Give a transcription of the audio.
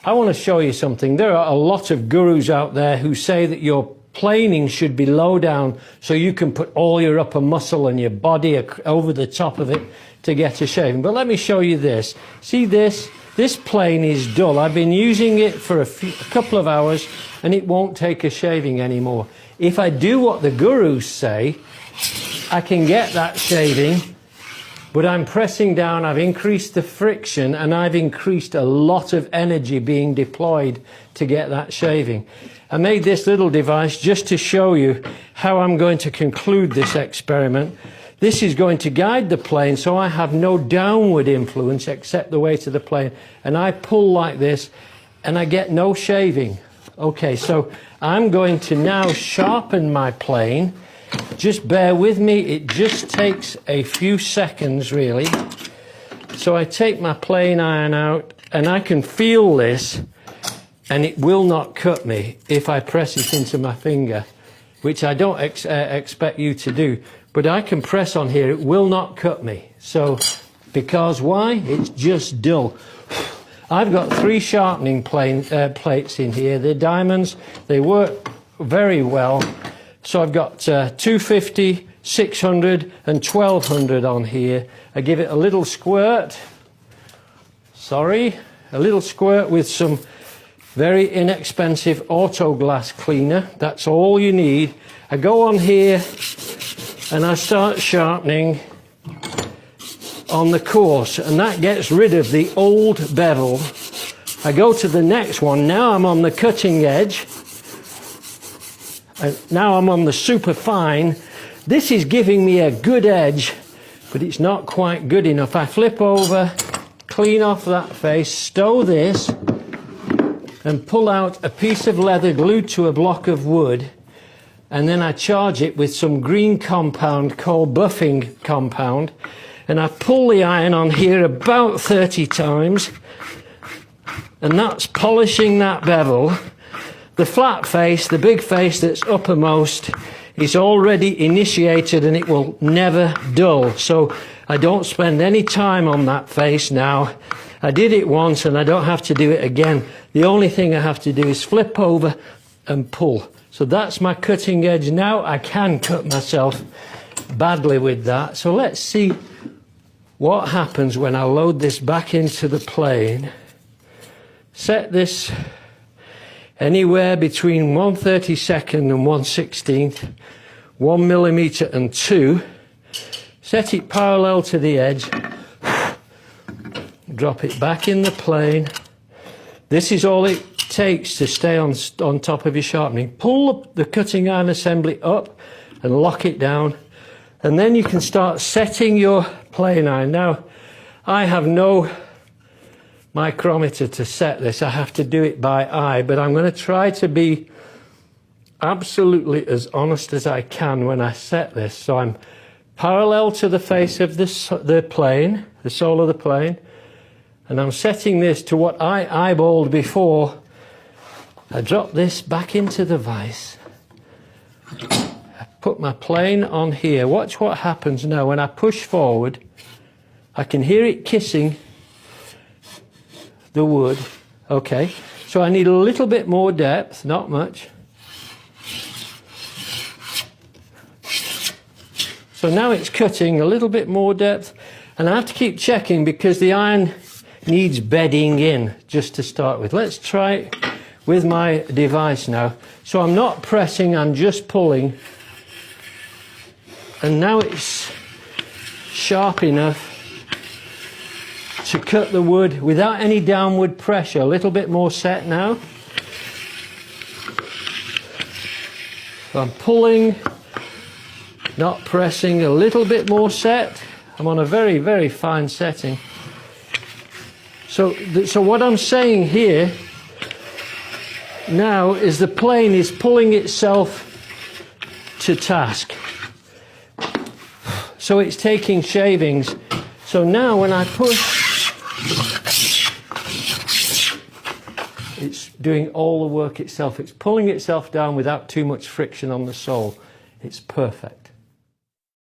I want to show you something. There are a lot of gurus out there who say that your planing should be low down so you can put all your upper muscle and your body over the top of it to get a shaving. But let me show you this. See this? This plane is dull. I've been using it for a couple of hours and it won't take a shaving anymore. If I do what the gurus say, I can get that shaving, but I'm pressing down, I've increased the friction and I've increased a lot of energy being deployed to get that shaving. I made this little device just to show you how I'm going to conclude this experiment. This is going to guide the plane so I have no downward influence except the weight of the plane. And I pull like this and I get no shaving. Okay, so I'm going to now sharpen my plane. Just bear with me, it just takes a few seconds really. So I take my plane iron out and I can feel this and it will not cut me if I press it into my finger, which I don't expect you to do. But I can press on here, it will not cut me. So, because why? It's just dull. I've got 3 sharpening plates in here. They're diamonds, they work very well. So I've got 250, 600 and 1200 on here. I give it a little squirt. A little squirt with some very inexpensive auto glass cleaner. That's all you need. I go on here and I start sharpening on the coarse, and that gets rid of the old bevel. I go to the next one. Now I'm on the cutting edge. Now I'm on the super fine. This is giving me a good edge, but it's not quite good enough. I flip over, clean off that face, stow this, and pull out a piece of leather glued to a block of wood. And then I charge it with some green compound called buffing compound. And I pull the iron on here about 30 times. And that's polishing that bevel. The flat face, the big face that's uppermost, is already initiated and it will never dull. So I don't spend any time on that face now. I did it once and I don't have to do it again. The only thing I have to do is flip over and pull. So that's my cutting edge. Now I can cut myself badly with that. So let's see what happens when I load this back into the plane. Set this anywhere between 1/32 and 1/16, 1 millimeter and 2. Set it parallel to the edge. Drop it back in the plane. This is all it takes to stay on top of your sharpening. Pull the cutting iron assembly up and lock it down, and then you can start setting your plane iron. Now, I have no micrometer to set this. I have to do it by eye, but I'm going to try to be absolutely as honest as I can when I set this. So I'm parallel to the face of the plane, the sole of the plane, and I'm setting this to what I eyeballed before. I drop this back into the vise. I put my plane on here. Watch what happens now. When I push forward, I can hear it kissing the wood. Okay, so I need a little bit more depth, not much. So now it's cutting a little bit more depth, and I have to keep checking because the iron needs bedding in just to start with. Let's try it with my device now. So I'm not pressing, I'm just pulling, and now it's sharp enough to cut the wood without any downward pressure. A little bit more set now. So I'm pulling, not pressing, a little bit more set. I'm on a very, very fine setting. So what I'm saying here now is the plane is pulling itself to task. So it's taking shavings. So now when I push, it's doing all the work itself. It's pulling itself down without too much friction on the sole. It's perfect.